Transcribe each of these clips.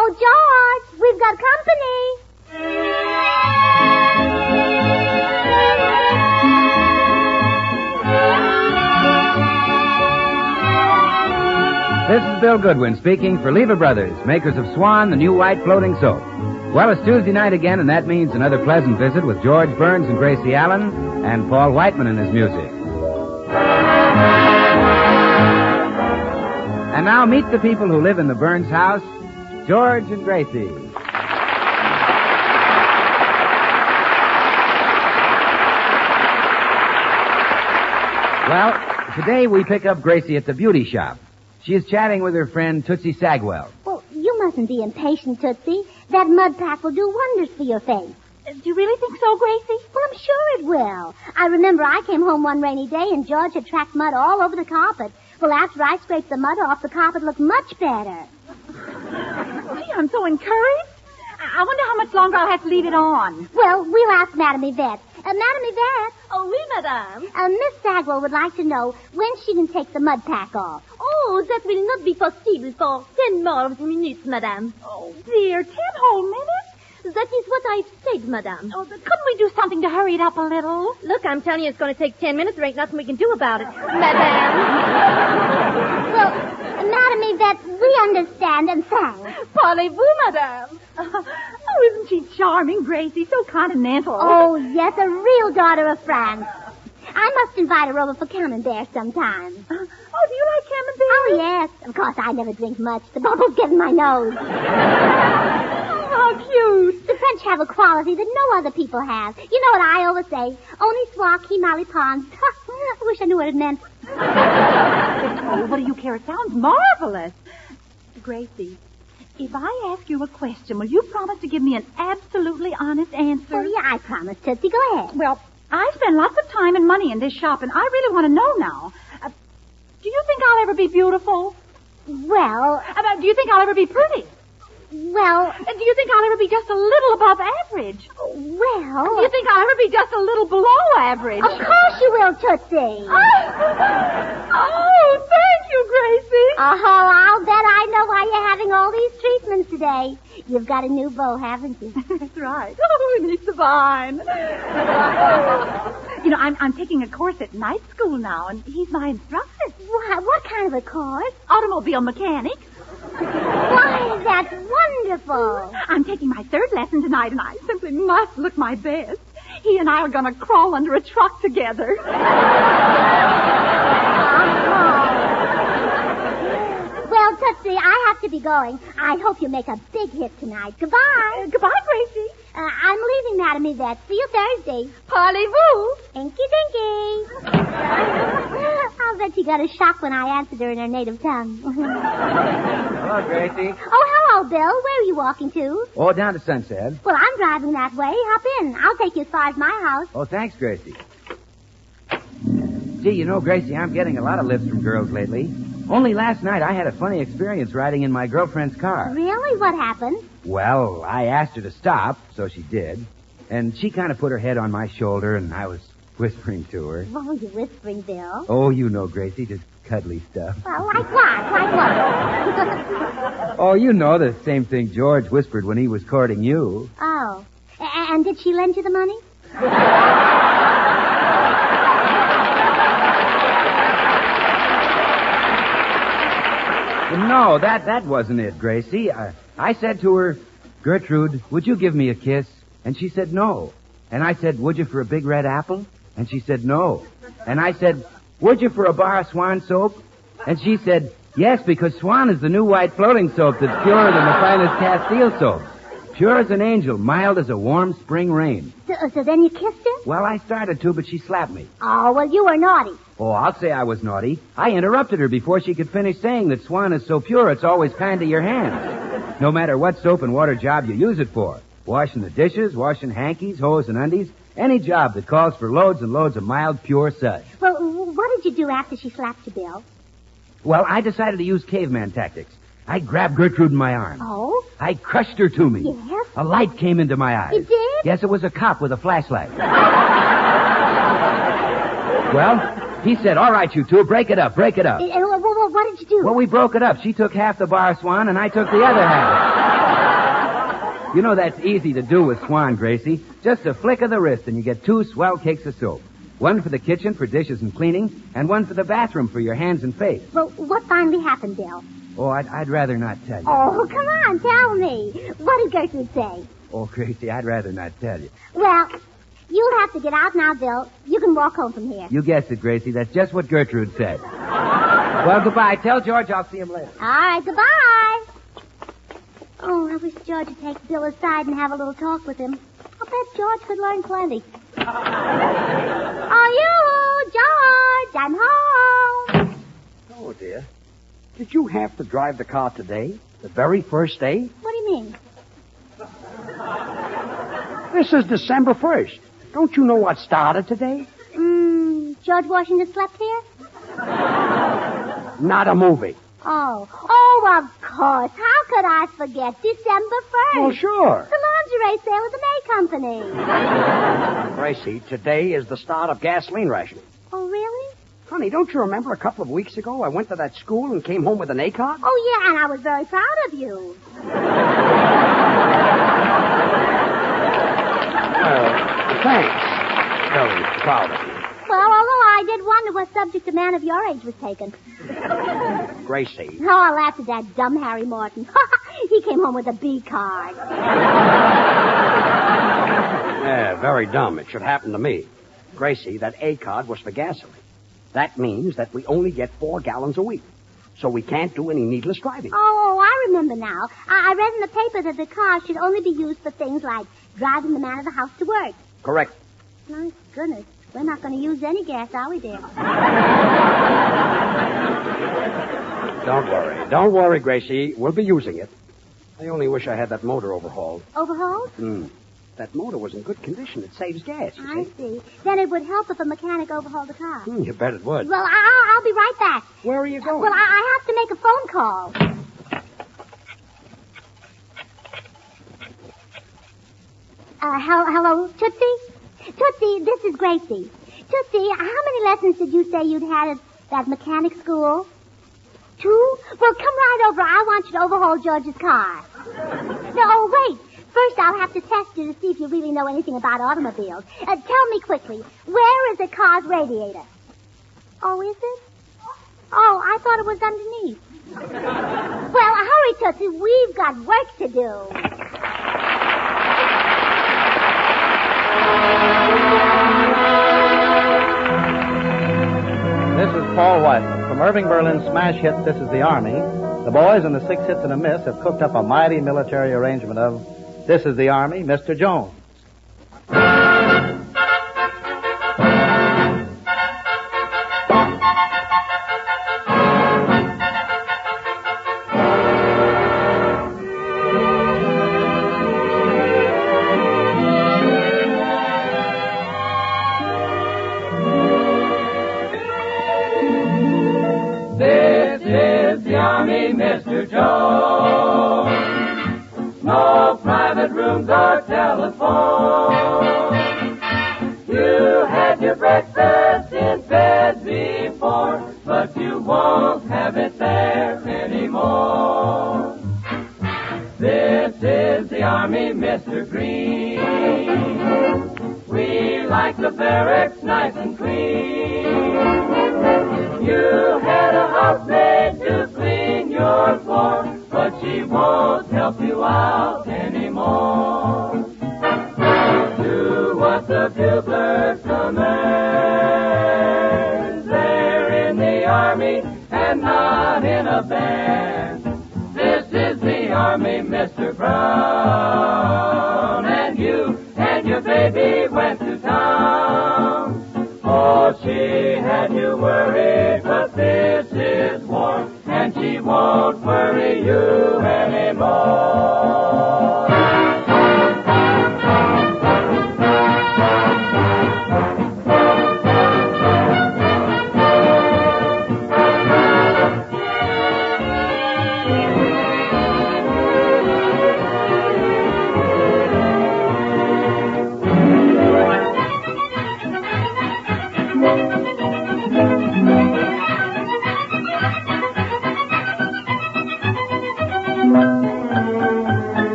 Oh, George, we've got company. This is Bill Goodwin speaking for Lever Brothers, makers of Swan, the new white floating soap. Well, it's Tuesday night again, and that means another pleasant visit with George Burns and Gracie Allen and Paul Whiteman and his music. And now meet the people who live in the Burns house, George and Gracie. Well, today we pick up Gracie at the beauty shop. She is chatting with her friend Tootsie Sagwell. Well, you mustn't be impatient, Tootsie. That mud pack will do wonders for your face. Do you really think so, Gracie? Well, I'm sure it will. I remember I came home one rainy day and George had tracked mud all over the carpet. Well, after I scraped the mud off, the carpet looked much better. Gee, I'm so encouraged. I wonder how much longer I'll have to leave it on. Well, we'll ask Madame Yvette. Madame Yvette? Oh, oui, madame. Miss Sagwell would like to know when she can take the mud pack off. Oh, that will not be possible for 10 more minutes, madame. Oh, dear, 10 whole minutes? That is what I said, madame. Oh, couldn't we do something to hurry it up a little? Look, I'm telling you it's going to take 10 minutes. There ain't nothing we can do about it, madame. Well, Madame Yvette, we understand and thanks. Parlez-vous, madame? Oh, isn't she charming, Gracie? So continental. Oh, yes, a real daughter of France. I must invite her over for camembert sometime. Oh, do you like camembert? Oh, yes. Of course, I never drink much. The bubbles get in my nose. How cute. The French have a quality that no other people have. You know what I always say? Only soit qui mal y pense. I wish I knew what it meant. Oh, what do you care? It sounds marvelous. Gracie, if I ask you a question, will you promise to give me an absolutely honest answer? Oh, yeah, I promise, Tootsie. Go ahead. Well, I spend lots of time and money in this shop, and I really want to know now. Do you think I'll ever be beautiful? Well... do you think I'll ever be pretty? Well... do you think I'll ever be just a little above average? Well... Do you think I'll ever be just a little below average? Of course you will, Tootsie. Oh, thank you, Gracie. Oh, I'll bet I know why you're having all these treatments today. You've got a new beau, haven't you? That's right. Oh, isn't he divine? You know, I'm taking a course at night school now, and he's my instructor. What kind of a course? Automobile mechanics. Why, that's wonderful. I'm taking my third lesson tonight, and I simply must look my best. He and I are going to crawl under a truck together. Well, Tootsie, I have to be going. I hope you make a big hit tonight. Goodbye. Goodbye, Gracie. I'm leaving, Madame Yvette. See you Thursday. Parlez-vous. Inky dinky. I'll bet you got a shock when I answered her in her native tongue. Hello, Gracie. Oh, hello, Bill. Where are you walking to? Oh, down to Sunset. Well, I'm driving that way. Hop in. I'll take you as far as my house. Oh, thanks, Gracie. Gee, you know, Gracie, I'm getting a lot of lifts from girls lately. Only last night I had a funny experience riding in my girlfriend's car. Really? What happened? Well, I asked her to stop, so she did. And she kind of put her head on my shoulder, and I was whispering to her. What were you whispering, Bill? Oh, you know, Gracie, just cuddly stuff. Well, like what? Like what? Oh, you know, the same thing George whispered when he was courting you. Oh. And did she lend you the money? No, that wasn't it, Gracie. I said to her, Gertrude, would you give me a kiss? And she said no. And I said, would you for a big red apple? And she said no. And I said, would you for a bar of Swan soap? And she said, yes, because Swan is the new white floating soap that's purer than the finest Castile soap. Pure as an angel, mild as a warm spring rain. So then you kissed her? Well, I started to, but she slapped me. Oh, well, you were naughty. Oh, I'll say I was naughty. I interrupted her before she could finish saying that Swan is so pure it's always kind to your hands. No matter what soap and water job you use it for. Washing the dishes, washing hankies, hose and undies. Any job that calls for loads and loads of mild, pure suds. Well, what did you do after she slapped you, Bill? Well, I decided to use caveman tactics. I grabbed Gertrude in my arms. Oh? I crushed her to me. Yes? A light came into my eyes. It did? Yes, it was a cop with a flashlight. Well, he said, all right, you two, break it up, break it up. What did you do? Well, we broke it up. She took half the bar, Swan, and I took the other half. You know that's easy to do with Swan, Gracie. Just a flick of the wrist and you get 2 swell cakes of soap. One for the kitchen for dishes and cleaning, and one for the bathroom for your hands and face. Well, what finally happened, Bill? Oh, I'd rather not tell you. Oh, come on, tell me. What did Gertrude say? Oh, Gracie, I'd rather not tell you. Well, you'll have to get out now, Bill. You can walk home from here. You guessed it, Gracie. That's just what Gertrude said. Well, goodbye. Tell George I'll see him later. All right, goodbye. Oh, I wish George would take Bill aside and have a little talk with him. I bet George could learn plenty. Oh, you, George, I'm home. Oh, dear. Did you have to drive the car today? The very first day? What do you mean? This is December 1st. Don't you know what started today? George Washington slept here? Not a movie. Oh, of course. How could I forget? December 1st. Oh, sure. The lingerie sale at the May Company. Gracie, today is the start of gasoline rationing. Oh, really? Honey, don't you remember a couple of weeks ago I went to that school and came home with an A card? Oh, yeah, and I was very proud of you. Thanks. Very proud of you. Well, although I did wonder what subject a man of your age was taking. Gracie. Oh, I laughed at that dumb Harry Morton. He came home with a B card. Yeah, very dumb. It should happen to me. Gracie, that A card was for gasoline. That means that we only get 4 gallons a week. So we can't do any needless driving. Oh, I remember now. I read in the paper that the car should only be used for things like driving the man of the house to work. Correct. My goodness. We're not going to use any gas, are we, dear? Don't worry. Don't worry, Gracie. We'll be using it. I only wish I had that motor overhauled. Overhauled? That motor was in good condition. It saves gas, you I see. Then it would help if a mechanic overhauled the car. You bet it would. Well, I'll be right back. Where are you going? Well, I have to make a phone call. Hello, Tootsie? Tootsie, this is Gracie. Tootsie, how many lessons did you say you'd had at that mechanic school? 2? Well, come right over. I want you to overhaul George's car. No, wait. First, I'll have to test you to see if you really know anything about automobiles. Tell me quickly, where is a car's radiator? Oh, is it? Oh, I thought it was underneath. Well, hurry, Tootsie. We've got work to do. This is Paul Whiteman. From Irving Berlin's smash hit, This Is the Army, the boys in the 6 Hits and a Miss have cooked up a mighty military arrangement of This Is the Army, Mr. Jones. Mr. Jones. No private rooms or telephone. You had your breakfast in bed before, but you won't have it there anymore. This is the Army, Mr. Green. We like the barracks nice and clean. You had a housemaid to clean your floor, but she won't help you out anymore. Do what the bugler commands. They're in the Army and not in a band. This is the Army, Mr. Brown. And you and your baby went to town. Oh, she had you worried, but this is war, and she won't worry you anymore.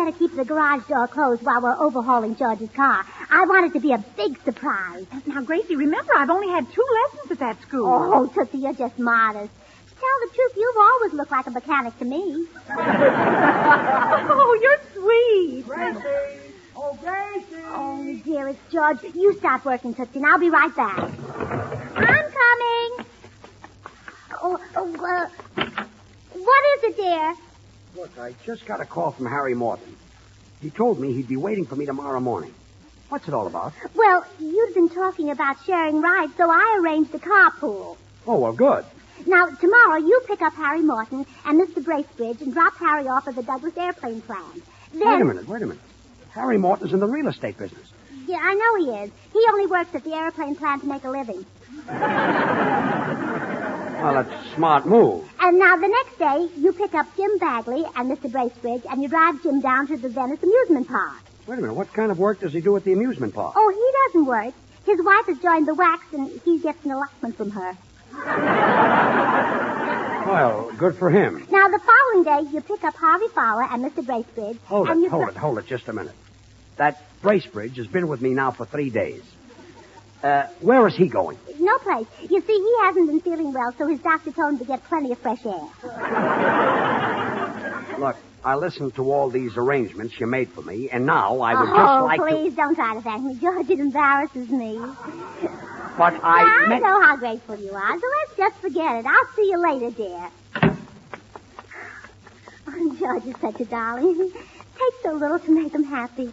better keep the garage door closed while we're overhauling George's car. I want it to be a big surprise. Now, Gracie, remember, I've only had 2 lessons at that school. Oh, Tootsie, you're just modest. To tell the truth, you've always looked like a mechanic to me. Oh, you're sweet. Gracie! Oh, Gracie! Oh, dearest George, you start working, Tootsie, and I'll be right back. I'm coming. What is it, dear? Look, I just got a call from Harry Morton. He told me he'd be waiting for me tomorrow morning. What's it all about? Well, you'd been talking about sharing rides, so I arranged a carpool. Oh, well, good. Now, tomorrow you pick up Harry Morton and Mr. Bracebridge and drop Harry off at the Douglas airplane plant. Then... Wait a minute. Harry Morton's in the real estate business. Yeah, I know he is. He only works at the airplane plant to make a living. Well, that's a smart move. And now the next day, you pick up Jim Bagley and Mr. Bracebridge, and you drive Jim down to the Venice amusement park. Wait a minute. What kind of work does he do at the amusement park? Oh, he doesn't work. His wife has joined the wax, and he gets an allotment from her. Well, good for him. Now, the following day, you pick up Harvey Fowler and Mr. Bracebridge. Hold it just a minute. That Bracebridge has been with me now for 3 days. Where is he going? No place. You see, he hasn't been feeling well, so his doctor told him to get plenty of fresh air. Look, I listened to all these arrangements you made for me, and now I would just like to... Oh, please, don't try to thank me, George. It embarrasses me. But I know how grateful you are, so let's just forget it. I'll see you later, dear. Oh, George is such a darling. He takes so little to make him happy.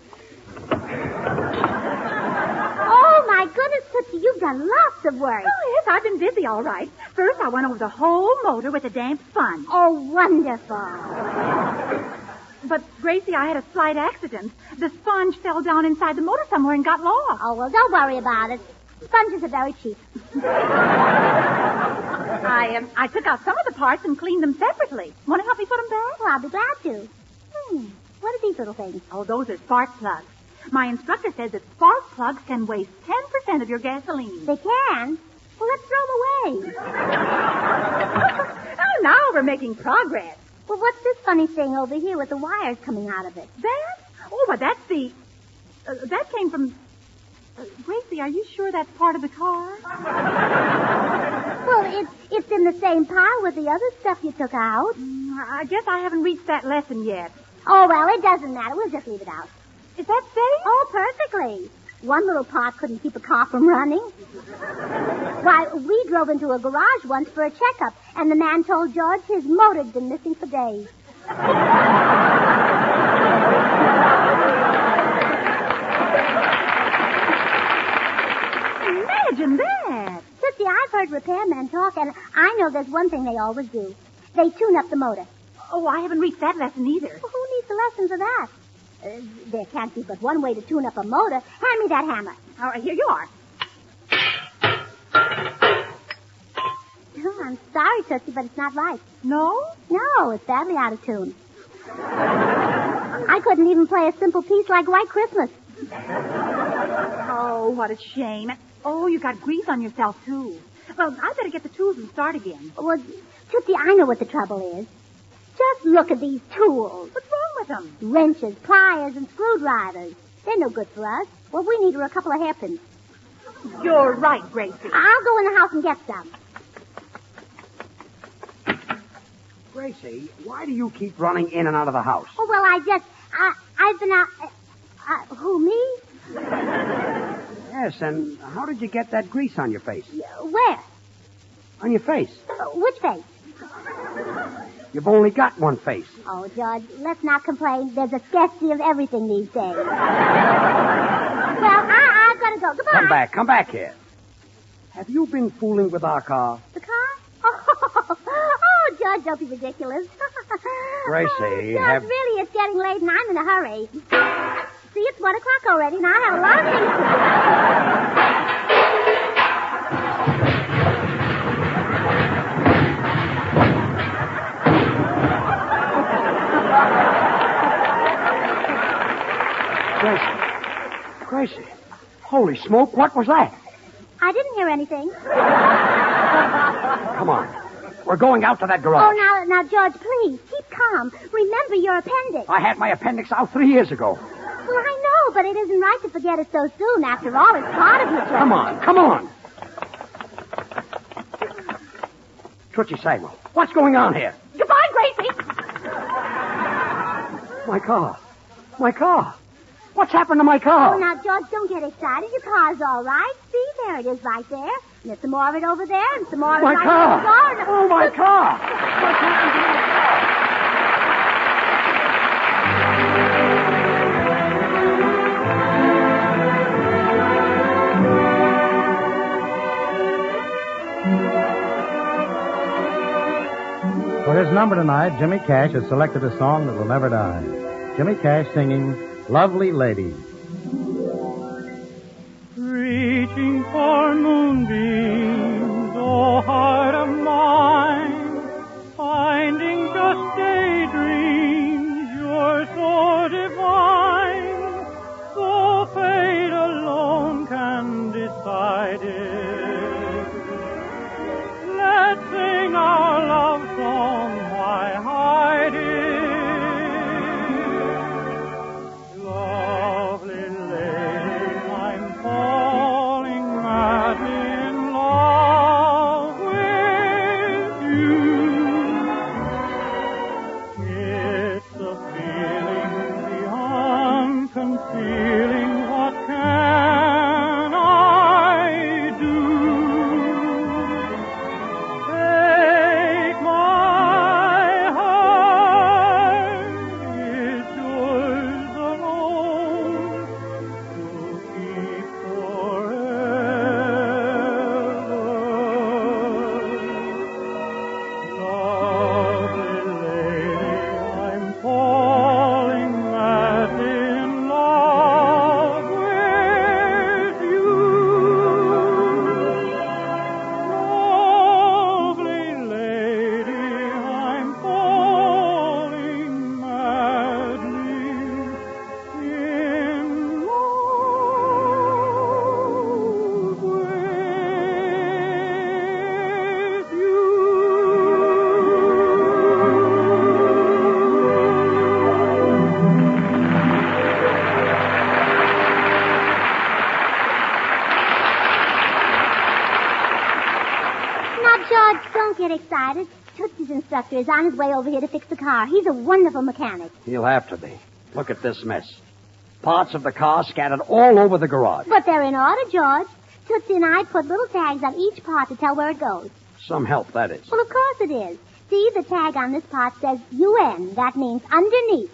Oh, my goodness, Tootsie, you've done lots of work. Oh, yes, I've been busy, all right. First, I went over the whole motor with a damp sponge. Oh, wonderful. But, Gracie, I had a slight accident. The sponge fell down inside the motor somewhere and got lost. Oh, well, don't worry about it. Sponges are very cheap. I took out some of the parts and cleaned them separately. Want to help me put them back? Well, I'll be glad to. What are these little things? Oh, those are spark plugs. My instructor says that spark plugs can waste 10% of your gasoline. They can? Well, let's throw them away. Oh, now we're making progress. Well, what's this funny thing over here with the wires coming out of it? That? Oh, but that's the... that came from... Gracie, are you sure that's part of the car? Well, it's in the same pile with the other stuff you took out. I guess I haven't reached that lesson yet. Oh, well, it doesn't matter. We'll just leave it out. Is that safe? Oh, perfectly. One little part couldn't keep a car from running. Why, we drove into a garage once for a checkup, and the man told George his motor'd been missing for days. Imagine that. Tootsie, I've heard repairmen talk, and I know there's one thing they always do. They tune up the motor. Oh, I haven't reached that lesson either. Well, who needs the lesson for that? There can't be but one way to tune up a motor. Hand me that hammer. All right, here you are. Oh, I'm sorry, Tootsie, but it's not right. No? No, it's badly out of tune. I couldn't even play a simple piece like White Christmas. Oh, what a shame. Oh, you got grease on yourself, too. Well, I better get the tools and start again. Well, Tootsie, I know what the trouble is. Just look at these tools. What's wrong with them? Wrenches, pliers, and screwdrivers. They're no good for us. What we need are a couple of hairpins. You're right, Gracie. I'll go in the house and get some. Gracie, why do you keep running in and out of the house? Oh, well, I've been out... who, me? Yes, and how did you get that grease on your face? Where? On your face. Which face? You've only got one face. Oh, George, let's not complain. There's a scarcity of everything these days. Well, I've got to go. Goodbye. Come back here. Have you been fooling with our car? The car? Oh, George, don't be ridiculous. Gracie, George, really, it's getting late and I'm in a hurry. See, it's 1 o'clock already and I have a lot of things to Gracie, holy smoke, what was that? I didn't hear anything. Come on. We're going out to that garage. Oh, now, George, please, keep calm. Remember your appendix. I had my appendix out 3 years ago. Well, I know, but it isn't right to forget it so soon. After all, it's part of your job. Come on. Tootsie Sagwell, what's going on here? Goodbye, Gracie. My car. What's happened to my car? Oh, now, George, don't get excited. Your car's all right. See, there it is right there. And there's some more of it over there, and some more of it My right car. there. Oh, my car. What's happened to my car? For his number tonight, Jimmy Cash has selected a song that will never die. Jimmy Cash singing Lovely Lady. Reaching for moonbeams, oh heart of mine, finding just daydreams, you're so divine, so fate alone can decide it. Let's sing our love song, why hide it? Lovely lady, I'm falling madly in love with you. It's a feeling beyond concealing. What can I do? Take my heart, it's yours alone to keep forever. Lovely lady, I'm falling madly in love with you. Lovely lady, I'm falling madly in love with you. Now, George, don't get excited. Tootsie's instructor is on his way over here to fix the car. He's a wonderful mechanic. He'll have to be. Look at this mess. Parts of the car scattered all over the garage. But they're in order, George. Tootsie and I put little tags on each part to tell where it goes. Some help, that is. Well, of course it is. See, the tag on this part says UN. That means underneath.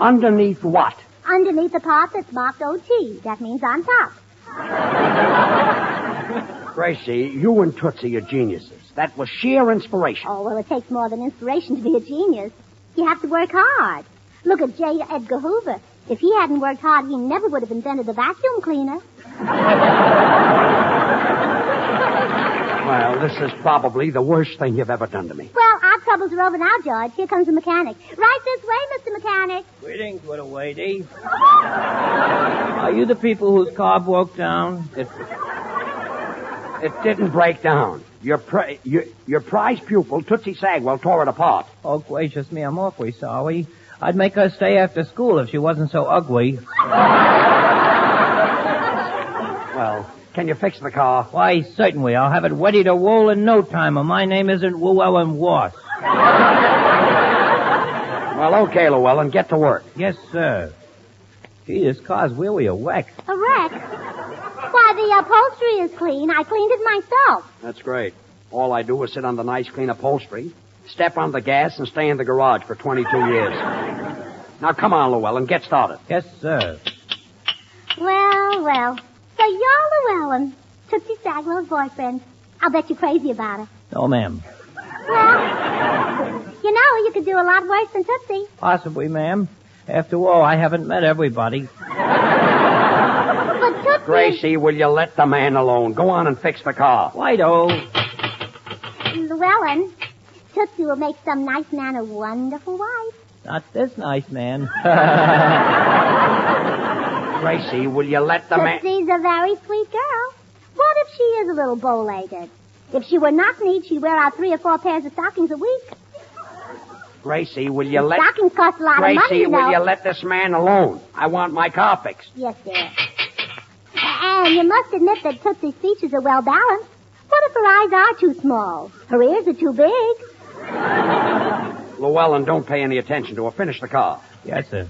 Underneath what? Underneath the part that's marked OT. That means on top. Gracie, you and Tootsie are geniuses. That was sheer inspiration. Oh, well, it takes more than inspiration to be a genius. You have to work hard. Look at J. Edgar Hoover. If he hadn't worked hard, he never would have invented the vacuum cleaner. Well, this is probably the worst thing you've ever done to me. Well, our troubles are over now, George. Here comes the mechanic. Right this way, Mr. Mechanic. Greetings, little lady. Are you the people whose car broke down? It didn't break down. Your prize pupil, Tootsie Sagwell, tore it apart. Oh, gracious me, I'm awfully sorry. I'd make her stay after school if she wasn't so ugly. Well, can you fix the car? Why, certainly. I'll have it ready to roll in no time, and my name isn't Llewellyn Ross. Well, okay, Llewellyn, get to work. Yes, sir. Gee, this car's really a wreck. A wreck? Why, the upholstery is clean. I cleaned it myself. That's great. All I do is sit on the nice, clean upholstery, step on the gas, and stay in the garage for 22 years. Now, come on, Llewellyn, get started. Yes, sir. Well. So you're Llewellyn, Tootsie Sagwell's boyfriend. I'll bet you're crazy about her. No, ma'am. Well, you could do a lot worse than Tootsie. Possibly, ma'am. After all, I haven't met everybody. But Tootsie... Gracie, will you let the man alone? Go on and fix the car. Righto. Llewellyn, Tootsie will make some nice man a wonderful wife. Not this nice man. Gracie, will you let the man... Tootsie's a very sweet girl. What if she is a little bow-legged. If she were not neat, she'd wear out 3 or 4 pairs of stockings a week. Gracie, will you let... Stockings cost a lot of money, Gracie, will you let this man alone? I want my car fixed. Yes, dear. And you must admit that Tootsie's features are well balanced. What if her eyes are too small? Her ears are too big. Llewellyn, don't pay any attention to her. Finish the car. Yes, sir.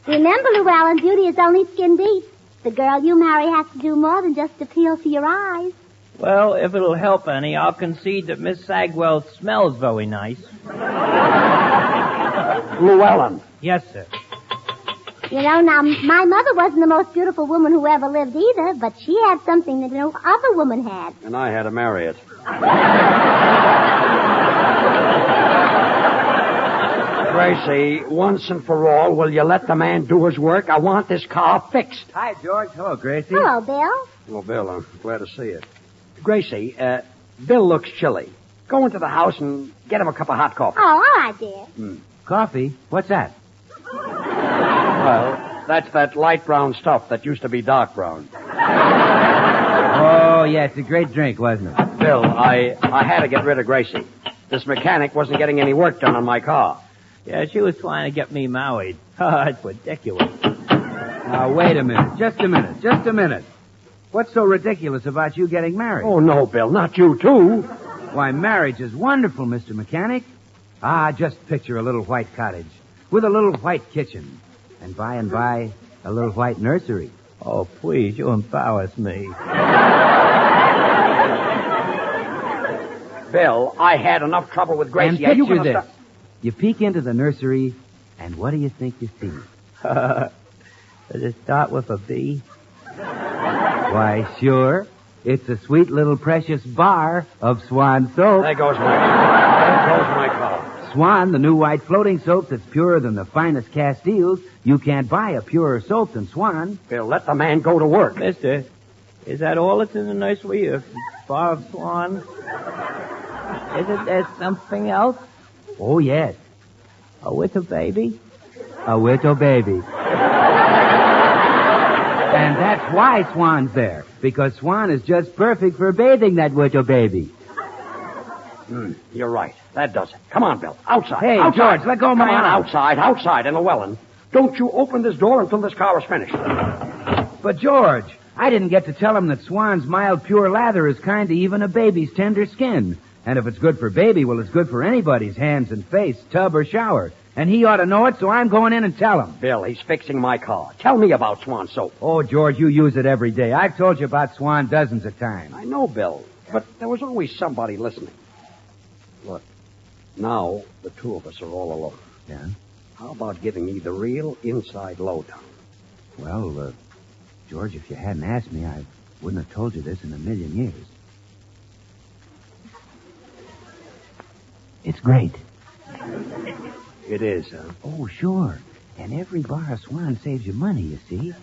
Remember, Llewellyn, beauty is only skin deep. The girl you marry has to do more than just appeal to your eyes. Well, if it'll help any, I'll concede that Miss Sagwell smells very nice. Llewellyn. Yes, sir. You know, now, my mother wasn't the most beautiful woman who ever lived either, but she had something that no other woman had. And I had to marry it. Gracie, once and for all, will you let the man do his work? I want this car fixed. Hi, George. Hello, Gracie. Hello, Bill. Well, Bill, I'm glad to see you. Gracie, Bill looks chilly. Go into the house and get him a cup of hot coffee. Oh, all right, dear. Coffee? What's that? Well, that's that light brown stuff that used to be dark brown. Oh, yeah, it's a great drink, wasn't it? Bill, I had to get rid of Gracie. This mechanic wasn't getting any work done on my car. Yeah, she was trying to get me married. It's ridiculous. Now, wait a minute. Just a minute. What's so ridiculous about you getting married? Oh, no, Bill, not you, too. Why, marriage is wonderful, Mr. Mechanic. Just picture a little white cottage with a little white kitchen. And by and by, a little white nursery. Oh, please, you embarrass me. Bill, I had enough trouble with Gracie. And picture this. You peek into the nursery, and what do you think you see? Does it start with a B? Why, sure. It's a sweet little precious bar of Swan soap. There goes my car. Swan, the new white floating soap that's purer than the finest Castiles. You can't buy a purer soap than Swan. Bill, let the man go to work. Mister, is that all that's in the nursery? A bar of Swan? Isn't there something else? Oh, yes. A little baby? A little baby. And that's why Swan's there. Because Swan is just perfect for bathing that little baby. You're right. That does it. Come on, Bill. Outside. Hey, outside. George, let go of my Come on, arm. outside. And Llewellyn, don't you open this door until this car is finished. But, George, I didn't get to tell him that Swan's mild, pure lather is kind to even a baby's tender skin. And if it's good for baby, well, it's good for anybody's hands and face, tub or shower. And he ought to know it, so I'm going in and tell him. Bill, he's fixing my car. Tell me about Swan soap. Oh, George, you use it every day. I've told you about Swan dozens of times. I know, Bill, but there was always somebody listening. Look, now the two of us are all alone. Yeah? How about giving me the real inside lowdown? Well, George, if you hadn't asked me, I wouldn't have told you this in a million years. It's great. It is, huh? Oh, sure. And every bar of Swan saves you money, you see.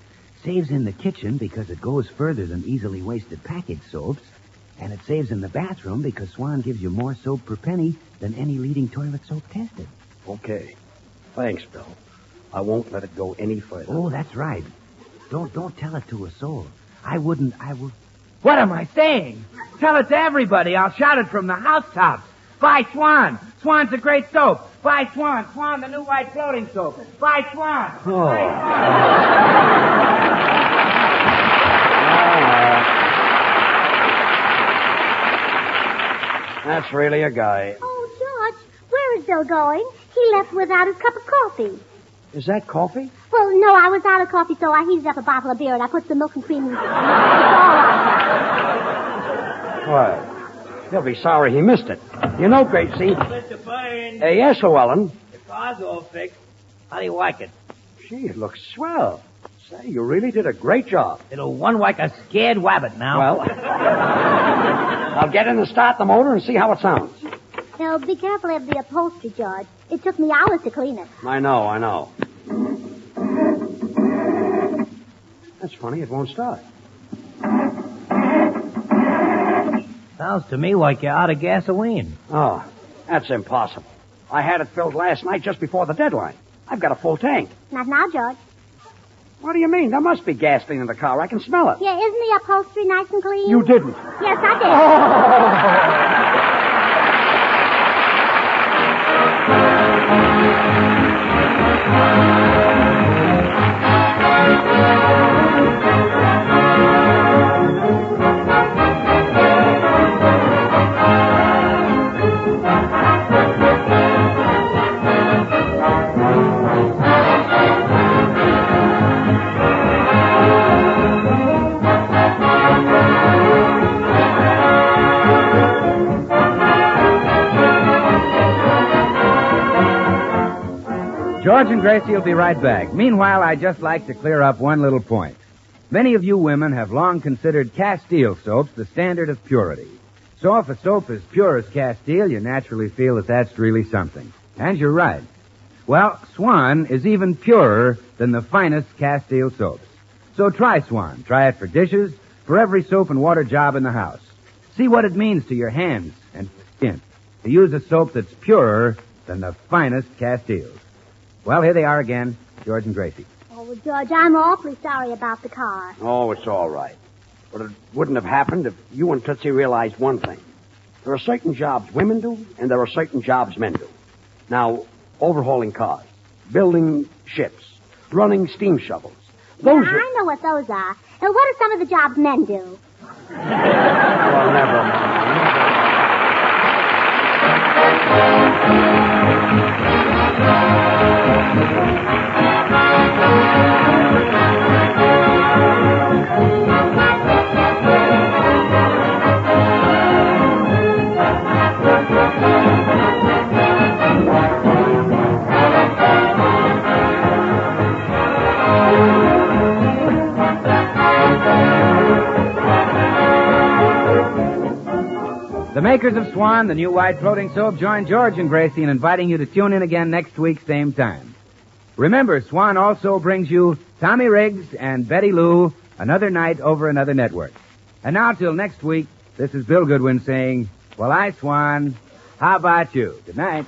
Saves in the kitchen because it goes further than easily wasted packaged soaps. And it saves in the bathroom because Swan gives you more soap per penny than any leading toilet soap tested. Okay. Thanks, Bill. I won't let it go any further. Oh, that's right. Don't tell it to a soul. I would... What am I saying? Tell it to everybody. I'll shout it from the housetops. Buy Swan. Swan's a great soap. Buy Swan. Swan, the new white floating soap. Buy Swan. Oh. Buy Swan. That's really a guy. Oh, George, where is Bill going? He left without his cup of coffee. Is that coffee? Well, no, I was out of coffee, so I heated up a bottle of beer and I put some milk and cream in it. It's all right. Well, he'll be sorry he missed it. You know, Gracie... Mr. Burns, yes, Llewellyn. the car's all fixed. How do you like it? Gee, it looks swell. Say, you really did a great job. It'll run like a scared rabbit now. Well, I'll get in and start the motor and see how it sounds. Now, be careful of the upholstery, George. It took me hours to clean it. I know. That's funny. It won't start. Sounds to me like you're out of gasoline. Oh, that's impossible. I had it filled last night just before the deadline. I've got a full tank. Not now, George. What do you mean? There must be gasoline in the car. I can smell it. Yeah, isn't the upholstery nice and clean? You didn't. Yes, I did. George and Gracie will be right back. Meanwhile, I'd just like to clear up one little point. Many of you women have long considered Castile soaps the standard of purity. So if a soap is pure as Castile, you naturally feel that that's really something. And you're right. Well, Swan is even purer than the finest Castile soaps. So try Swan. Try it for dishes, for every soap and water job in the house. See what it means to your hands and skin to use a soap that's purer than the finest Castiles. Well, here they are again, George and Gracie. Oh, well, George, I'm awfully sorry about the car. Oh, it's all right. But it wouldn't have happened if you and Tootsie realized one thing. There are certain jobs women do, and there are certain jobs men do. Now, overhauling cars, building ships, running steam shovels. Those I know what those are. And what are some of the jobs men do? Well, never mind. The makers of Swan, the new white floating soap, join George and Gracie in inviting you to tune in again next week, same time. Remember, Swan also brings you Tommy Riggs and Betty Lou, Another Night Over Another Network. And now, till next week, this is Bill Goodwin saying, well, Swan, how about you? Good night.